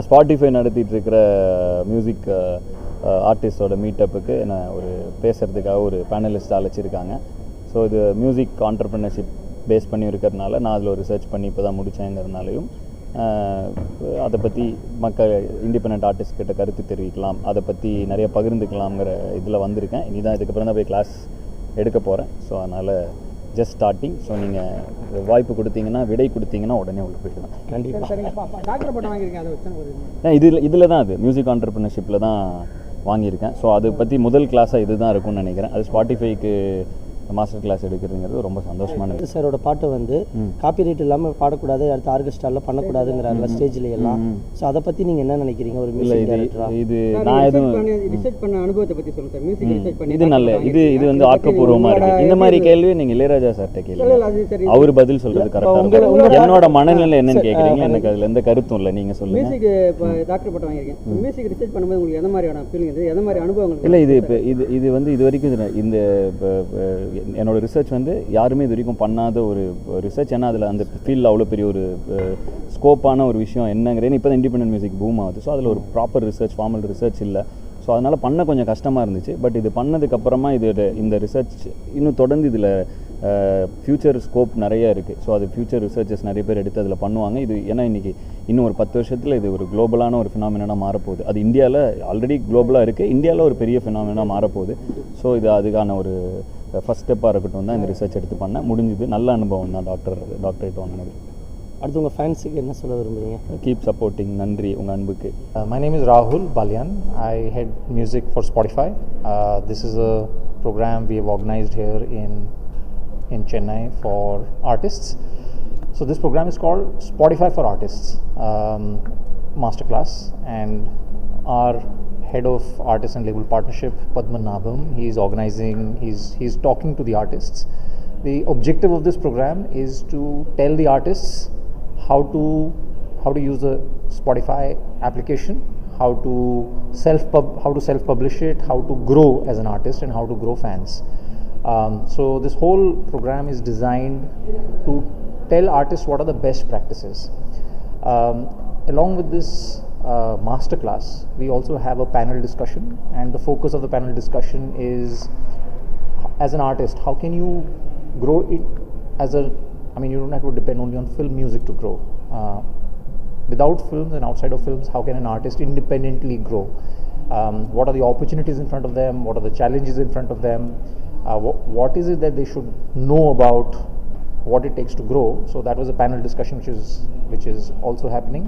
Spotify நடத்திட்டு இருக்கிற music ஆர்டிஸ்டோட மீட்டப்புக்கு நான் ஒரு பேசுகிறதுக்காக ஒரு பேனலிஸ்ட் அழைச்சிருக்காங்க. ஸோ இது மியூசிக் ஆண்டர்ப்ரனர்ஷிப் பேஸ் பண்ணி இருக்கிறதுனால நான் அதில் ஒரு ரிசர்ச் பண்ணி இப்போ தான் முடித்தேங்கிறதுனாலையும் அதை பற்றி மக்கள் இண்டிபெண்ட் ஆர்டிஸ்ட் கிட்ட கருத்து தெரிவிக்கலாம், அதை பற்றி நிறைய பகிர்ந்துக்கலாம்ங்கிற இதில் வந்திருக்கேன். இனி தான் இதுக்கப்புறம் தான் போய் கிளாஸ் எடுக்க போகிறேன். ஸோ அதனால் ஜஸ்ட் ஸ்டார்டிங். ஸோ நீங்கள் வாய்ப்பு கொடுத்தீங்கன்னா, விடை கொடுத்தீங்கன்னா உடனே உள்ள போயிடுவேன். கண்டிப்பாக இதில் தான் அது மியூசிக் ஆண்டர்ப்ரனர்ஷிப்பில் தான் வாங்கியிருக்கேன். ஸோ அதை பற்றி முதல் கிளாஸாக இது தான் இருக்கும்னு நினைக்கிறேன். அது ஸ்பாட்டிஃபைக்கு மாஸ்டர் கிளாஸ் எடுக்கிறதுங்கிறது ரொம்ப சந்தோஷமானது. சாரோட பாட்டு வந்து காப்பிரைட் இல்லாமல் பாடக்கூடாது, அடுத்த ஆர்கெஸ்ட்ராவில் பண்ணக்கூடாதுங்கிற ஸ்டேஜில் எல்லாம். ஸோ அதை பற்றி நீங்கள் என்ன நினைக்கிறீங்க? ஒரு மியூசிக் இது நான் எதுவும் ரிசர்ச் பண்ண அனுபவத்தை பற்றி சொல்லுங்கள் சார். மியூசிக் ரிசர்ச் பண்ணி இது நல்ல இது வந்து ஆக்கப்பூர்வமாக இருக்குது. இந்த மாதிரி கேள்வி நீங்கள் இளையராஜா சார்கிட்ட கேள்வி, அவர் பதில் சொல்கிறது கரெக்டாக. என்னோட மனநிலை என்னன்னு கேட்குறீங்க, எனக்கு அதில் எந்த கருத்தும் இல்லை. நீங்கள் சொல்லுங்கள். மியூசிக் இப்போ டாக்டர் பட்டம் வாங்கியிருக்கேன். மியூசிக் ரிசர்ச் பண்ணும்போது உங்களுக்கு எந்த மாதிரியான ஃபீலிங் இருக்குது, எந்த மாதிரி அனுபவங்கள்? இல்லை இது இப்போ இது வந்து இது வரைக்கும் இந்த என்னோடய ரிசர்ச் வந்து யாருமே இது வரைக்கும் பண்ணாத ஒரு ரிசர்ச். ஏன்னா அதில் அந்த ஃபீல்டில் அவ்வளோ பெரிய ஒரு ஸ்கோப்பான ஒரு விஷயம் என்னங்கிறேன்னு இப்போ தான் இண்டிபெண்டன்ட் மியூசிக் பூம் ஆகுது. ஸோ அதில் ஒரு ப்ராப்பர் ரிசர்ச், ஃபார்மல் ரிசர்ச் இல்லை. ஸோ அதனால் பண்ண கொஞ்சம் கஷ்டமாக இருந்துச்சு. பட் இது பண்ணதுக்கப்புறமா இந்த ரிசர்ச் இன்னும் தொடர்ந்து இதில் ஃப்யூச்சர் ஸ்கோப் நிறைய இருக்குது. ஸோ அது ஃப்யூச்சர் ரிசர்ச்சஸ் நிறைய பேர் எடுத்து அதில் பண்ணுவாங்க. இது ஏன்னா இன்றைக்கி இன்னும் ஒரு 10 வருஷத்தில் இது ஒரு குளோபலான ஒரு ஃபினாமினாக மாறப்போகுது. அது இந்தியாவில் ஆல்ரெடி குளோபலாக இருக்குது, இந்தியாவில் ஒரு பெரிய ஃபினாமினாக மாறப்போகுது. ஸோ இது அதுக்கான ஒரு ஃபஸ்ட் ஸ்டெப்பாக இருக்கட்டும் தான் இந்த ரிசர்ச் எடுத்து பண்ண முடிஞ்சுது. நல்ல அனுபவம் தான் டாக்டரேட் வாங்கினது. அடுத்து உங்கள் ஃபேன்ஸுக்கு என்ன சொல்ல விரும்புகிறீங்க? Keep supporting. நன்றி உங்கள் அன்புக்கு. My name is Rahul Balyan. I head music for Spotify. This is a program we have organized here in Chennai for artists. So this program is called Spotify for Artists Masterclass, and our head of artist and label partnership, Padmanabham, he's organizing, he's talking to the artists. The objective of this program is to tell the artists how to use the Spotify application, how to self publish it, how to grow as an artist, and how to grow fans. So this whole program is designed to tell artists what are the best practices. Along with this masterclass, we also have a panel discussion, and the focus of the panel discussion is, as an artist, how can you grow it you don't have to depend only on film music to grow. Without films and outside of films, how can an artist independently grow? What are the opportunities in front of them? What are the challenges in front of them? What is it that they should know about what it takes to grow? So that was a panel discussion which is also happening.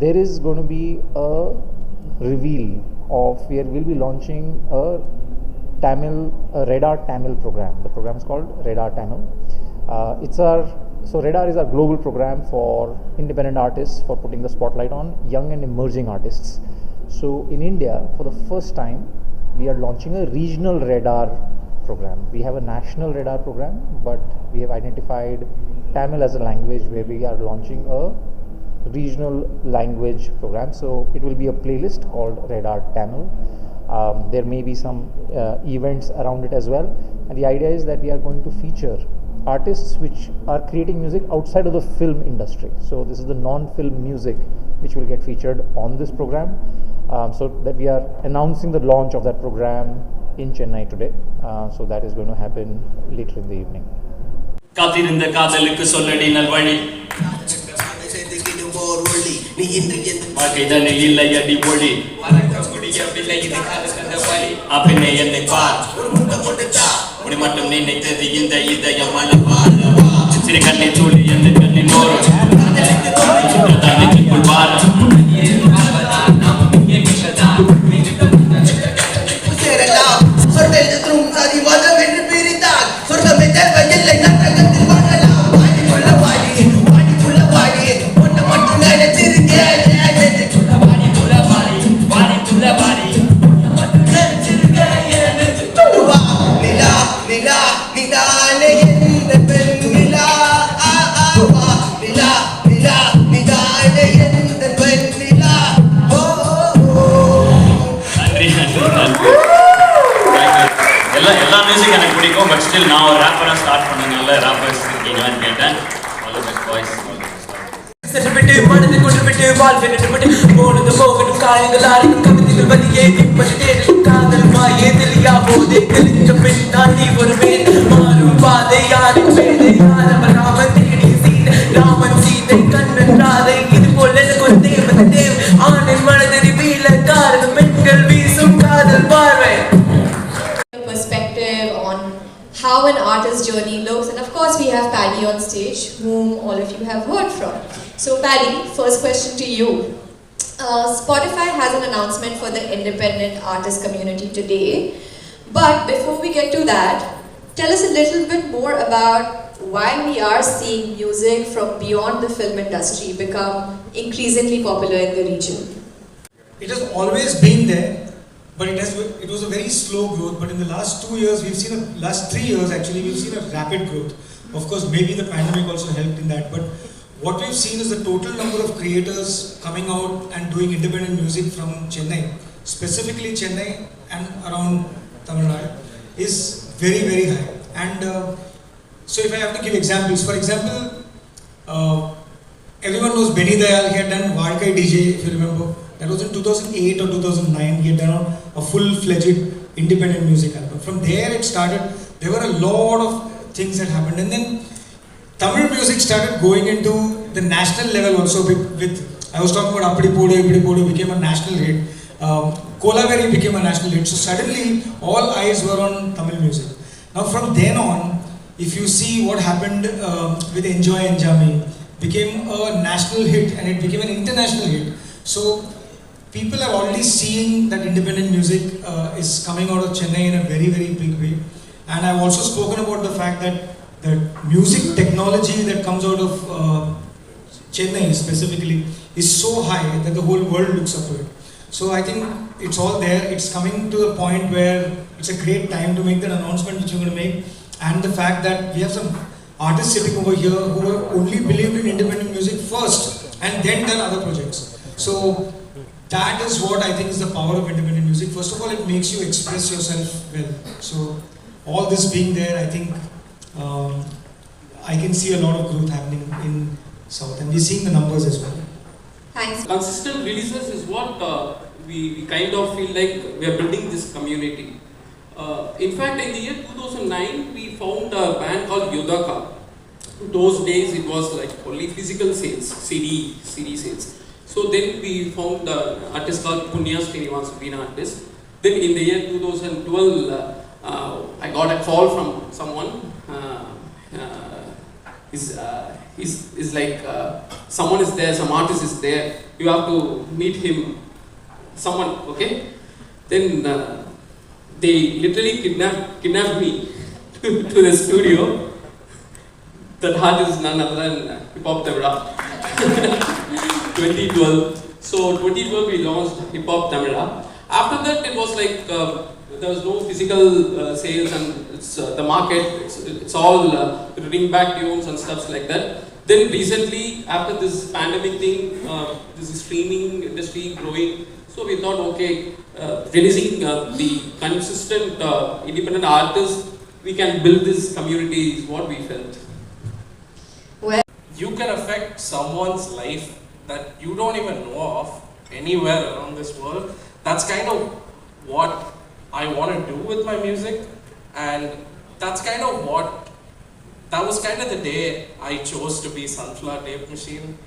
There is going to be a reveal of where we'll be launching a Radar Tamil program. The program is called Radar Tamil. Radar is our global program for independent artists, for putting the spotlight on young and emerging artists. So in India, for the first time, we are launching a regional Radar program. We have a national Radar program, but we have identified Tamil as a language where we are launching a regional language program. So it will be a playlist called Radar Tamil. There may be some events around it as well, and the idea is that we are going to feature artists which are creating music outside of the film industry. So this is the non-film music which will get featured on this program. So that we are announcing the launch of that program in Chennai today. So that is going to happen later in the evening. காத்திருந்த காதலுக்கு சொல்லடி நல்வழி, வாழ்க்கை தானே இல்லை அடி ஒளி, அப்பனே என்னை பார், உன்னை மட்டும் நினைத்தது இந்த இதயம் அல்லவா, சிறு கண்ணை சூழி எந்த கண்ணின் ஓரம் தன்னைக்குள் வாரம் எல்லா மியூசிக் எனக்கு பிடிக்கும். பட் ஸ்டில் நான் ஒரு ரேப்பராக ஸ்டார்ட் பண்ணதுனால ரேப்பர்ஸ் இருக்கீங்களான்னு கேட்டேன். All the best boys. வாழ்வினோடு போனது போகணும் காயங்கள் ஆறிடும் கவிதைகள் வழியே நிற்பது தேடும் காதல் மாயே தெளியா போதே தெளிஞ்ச பெண் தாண்டி வருவேன் மாறும் பாதை யாரும் பேதை யாரவன் ராமன் தேடி சீதை ராமன் சீதை கண்ணன் ராதை இது போல் எனக்கு ஒரு தேவதை தேவ் ஆணின் மனதில் வீழ காரணம் பெண்கள் வீசும் காதல் பார்வை. Perspective on how an artist's journey looks, and of course we have Paddy on stage, whom all of you have heard from. So Paddy, first question to you. Spotify has an announcement for the independent artist community today, but before we get to that, tell us a little bit more about why we are seeing music from beyond the film industry become increasingly popular in the region. It has always been there, but it was a very slow growth. But in the last 2 years, last 3 years actually, we've seen a rapid growth. Of course, maybe the pandemic also helped in that. But what we've seen is the total number of creators coming out and doing independent music from Chennai, specifically Chennai and around Tamil Nadu, is very, very high. And so if I have to give examples, for example, everyone knows Benny Dayal. He had done Vadkai DJ, if you remember. That was in 2008 or 2009. He had done a full-fledged independent music album. From there it started. There were a lot of things that happened. And then Tamil music started going into the national level also with I was talking about Appadi Podu became a national hit. Kollywood became a national hit. So suddenly all eyes were on Tamil music. Now from then on, if you see what happened with Enjoy Enjami, became a national hit and it became an international hit. So people are already seeing that independent music is coming out of Chennai in a very, very big way. And I've also spoken about the fact that the music technology that comes out of Chennai specifically is so high that the whole world looks up to it. So I think it's all there. It's coming to the point where it's a great time to make that announcement which you're going to make. And the fact that we have some artists sitting over here who have only believed in independent music first and then done other projects. So that is what I think is the power of independent music. First of all, it makes you express yourself well. So all this being there, I think I can see a lot of growth happening in South, and we're seeing the numbers as well. Thanks. Consistent releases is what we kind of feel like we are building this community. In fact, in the year 2009, we found a band called Yodaka. Those days, it was like only physical sales, CD sales. So then we found an artist called Punya Srinivas, being an artist. Then in the year 2012, I got a call from someone. Is like someone is there, some artist is there. You have to meet him. Someone, okay? Then they literally kidnapped me to the studio. That artist is none other than Hip Hop Tamila. 2012. So 2012 we launched Hip Hop Tamila. After that it was like there was no physical sales and it's the market. It's all ringback tunes and stuff like that. Then recently, after this pandemic thing, this streaming industry growing. So we thought, okay, releasing the consistent independent artists, we can build this community is what we felt. Well, you can affect someone's life that you don't even know of anywhere around this world. That's kind of what I want to do with my music, and that's kind of that was kind of the day I chose to be Sunflower Tape Machine.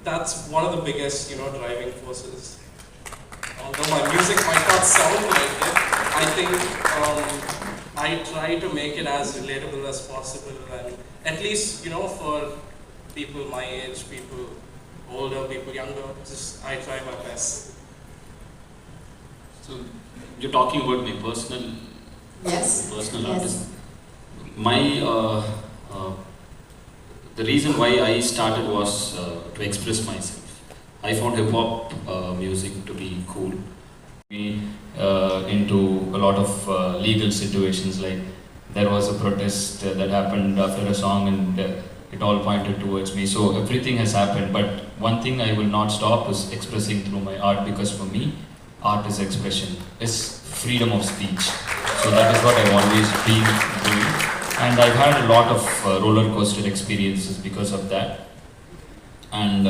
That's one of the biggest, driving forces. Although my music might not sound like it, I think I try to make it as relatable as possible, and at least, for people my age, people older, people younger, I try my best. So you're talking about my personal artist. My the reason why I started was to express myself. I found hip hop music to be cool. We into a lot of legal situations, like there was a protest that happened after a song and it all pointed towards me. So everything has happened, but one thing I will not stop is expressing through my art, because for me, art is expression, is freedom of speech. So that is what I've always been doing. And I've had a lot of roller coaster experiences because of that. And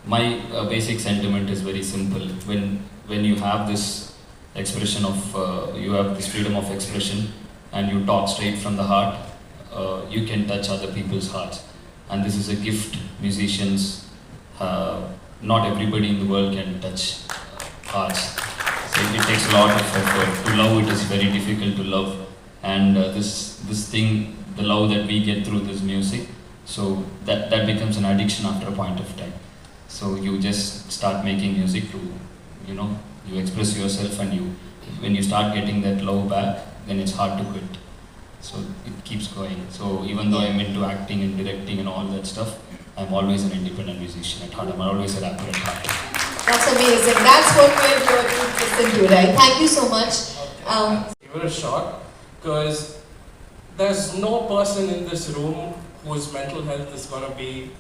my basic sentiment is very simple. When you have this expression of, you have this freedom of expression and you talk straight from the heart, you can touch other people's hearts. And this is a gift musicians, not everybody in the world can touch hearts. So it takes a lot of effort. To love it is very difficult to love. And this thing, the love that we get through this music, so that becomes an addiction after a point of time. So you just start making music to, you express yourself, and when you start getting that love back, then it's hard to quit. So it keeps going. So even though I'm into acting and directing and all that stuff, I'm always an independent musician at heart. I'm always a rapper at heart. That's amazing. That's what we're here to listen to, right? Thank you so much. Give it a shot, because there's no person in this room whose mental health is going to be,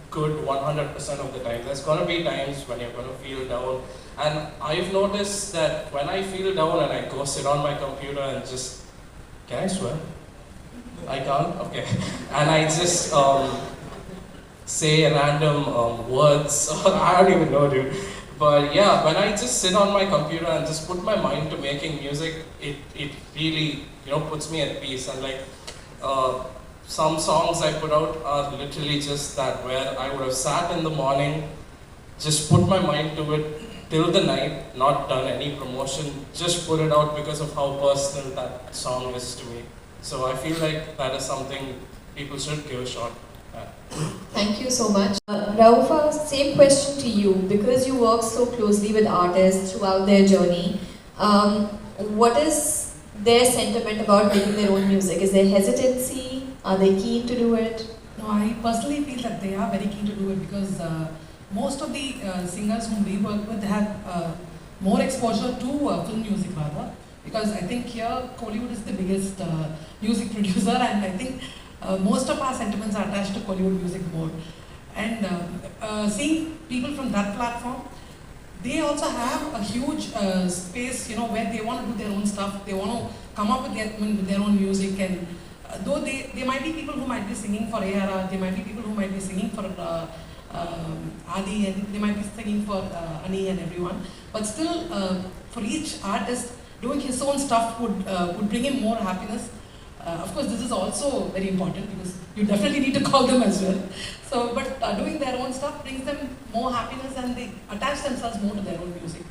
good 100% of the time. There's going to be times when you're going to feel down. And I've noticed that when I feel down and I go sit on my computer and just, can I swear? I can't? Okay. And I just say random words, I don't even know, dude. But yeah, when I just sit on my computer and just put my mind to making music, it really, puts me at peace. And like, some songs I put out are literally just that, where I would have sat in the morning, just put my mind to it till the night, not done any promotion, just put it out because of how personal that song is to me. So I feel like that is something people should give a shot at. Thank you so much. Raufa, same question to you. Because you work so closely with artists throughout their journey, what is their sentiment about making their own music? Is there hesitancy? Are they keen to do it? No, I personally feel that they are very keen to do it, because most of the singers whom we work with have more exposure to film music rather, because I think here Kollywood is the biggest music producer, and I think most of our sentiments are attached to Kollywood music more. And seeing people from that platform, they also have a huge space, where they want to do their own stuff. They want to come up with their own music, and though they might be people who might be singing for ARR, they might be people who might be singing for Adi, and they might be singing for Ani and everyone. But still, for each artist, doing his own stuff would bring him more happiness. Of course, this is also very important, because you definitely need to call them as well. So, but doing their own stuff brings them more happiness, and they attach themselves more to their own music.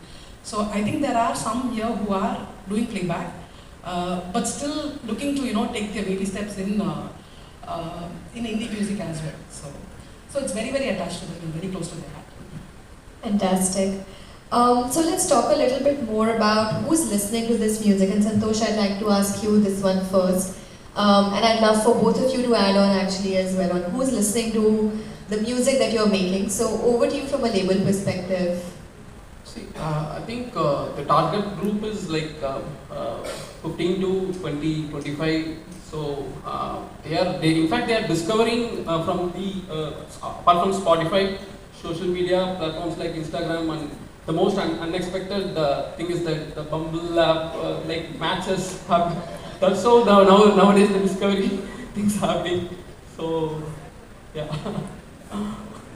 So I think there are some here who are doing playback, but still looking to take their baby steps in indie music as well. So it's very, very attached to them and very close to their heart. Fantastic. So let's talk a little bit more about who's listening to this music. And Santosh, I'd like to ask you this one first. And I'd love for both of you to add on actually as well on who's listening to the music that you're making. So over to you from a label perspective. See, I think the target group is like 15 to 20, 25. So they are discovering from the apart from Spotify, social media platforms like Instagram, and the most unexpected thing is that the Bumble app like matches have. That's so nowadays the discovery things happening. So yeah.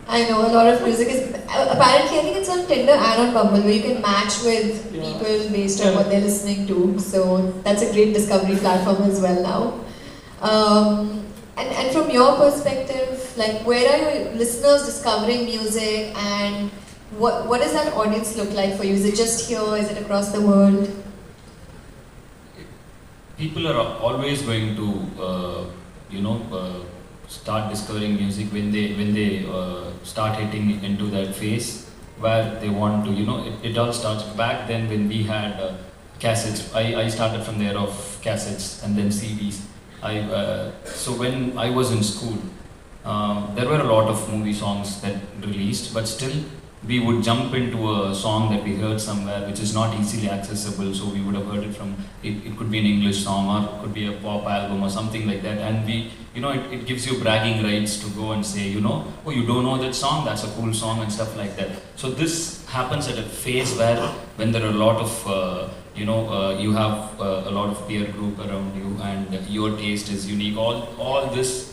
I know a lot of music is apparently I think it's on Tinder and on Bumble where you can match with people based on what they're listening to. So that's a great discovery platform as well now. And from your perspective, like where are your listeners discovering music, and what does that audience look like for you? Is it just here? Is it across the world? People are always going to, start discovering music when they start hitting into that phase where they want to, it all starts back then when we had cassettes. I started from there of cassettes and then CDs. So when I was in school, there were a lot of movie songs that released, but still we would jump into a song that we heard somewhere which is not easily accessible, so we would have heard it from, it could be an English song or it could be a pop album or something like that, and we, it gives you bragging rights to go and say, oh, you don't know that song, that's a cool song and stuff like that. So this happens at a phase where when there are a lot of, you have a lot of peer group around you and your taste is unique. All this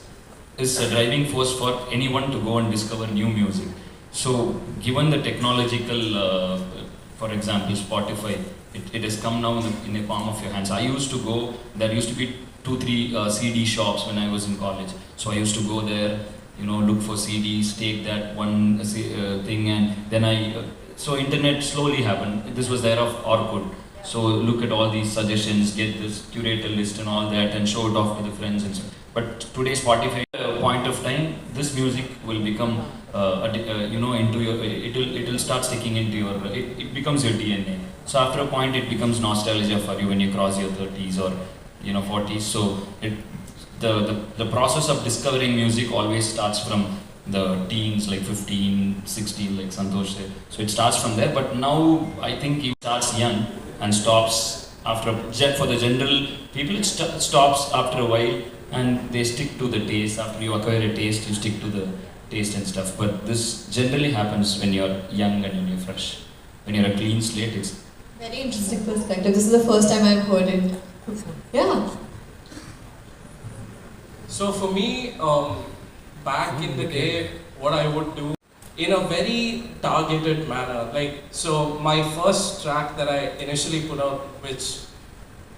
is a driving force for anyone to go and discover new music. So given the technological, for example, Spotify, it has come now in the palm of your hands. I used to go, there used to be 2-3 CD shops when I was in college. So I used to go there, look for CDs, take that one thing, and then so internet slowly happened. This was the era of Orkut. So look at all these suggestions, get this curated list and all that, and show it off to the friends and so. But today Spotify, point of time, this music will become, into your, it will start sticking into your, it becomes your DNA. So after a point, it becomes nostalgia for you when you cross your 30s or 40s. So the process of discovering music always starts from the teens, like 15, 16, like Santosh said. So it starts from there. But now I think it starts young and stops after. For the general people, it stops after a while, and they stick to the taste. After you acquire a taste, you stick to the taste and stuff. But this generally happens when you're young and when you're fresh. When you're a clean slate, it's very interesting perspective. This is the first time I've heard it. Yeah. So for me, back in the day, what I would do in a very targeted manner. So my first track that I initially put out, which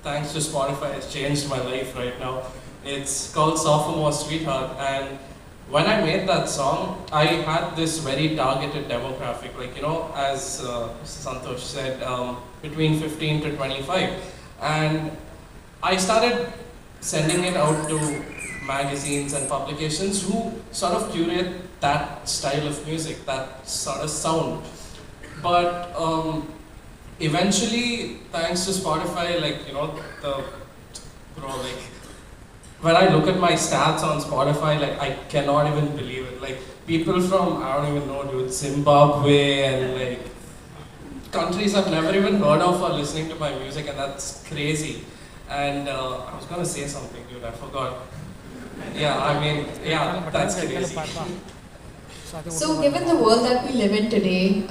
thanks to Spotify has changed my life right now, it's called Sophomore Sweetheart. And when I made that song, I had this very targeted demographic, as Santosh said, between 15 to 25. And I started sending it out to magazines and publications who sort of curate that style of music, that sort of sound. But eventually, thanks to Spotify, when I look at my stats on Spotify, I cannot even believe it. People from, I don't even know, dude, Zimbabwe and countries I've never even heard of are listening to my music, and that's crazy. And I was gonna say something, dude, I forgot. Yeah, that's crazy. So given the world that we live in today,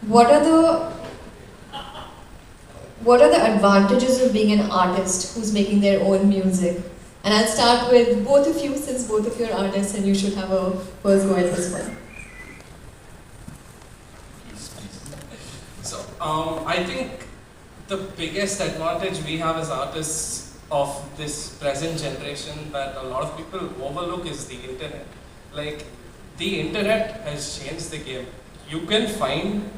what are the advantages of being an artist who's making their own music? And I'll start with both of you, since both of you are artists, and you should have a first go at this one. So I think the biggest advantage we have as artists of this present generation that a lot of people overlook is the internet. The internet has changed the game. You can find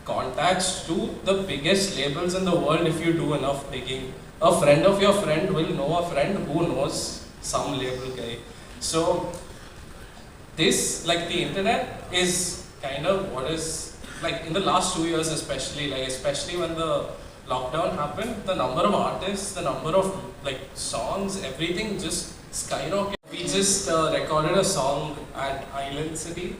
contacts to the biggest labels in the world if you do enough digging. A friend of your friend will know a friend who knows some label guy. So this, the internet is kind of what is, in the last 2 years especially, especially when the lockdown happened, the number of artists, the number of songs, everything just skyrocketed. We just recorded a song at Island City,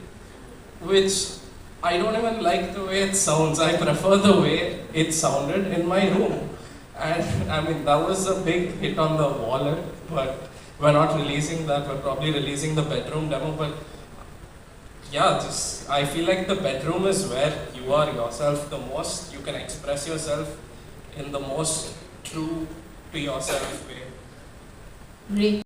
which I don't even like the way it sounds. I prefer the way it sounded in my room. And I mean, that was a big hit on the wallet, but we're not releasing that. We're probably releasing the bedroom demo, but yeah, I feel like the bedroom is where you are yourself the most. You can express yourself in the most true to yourself way. Great.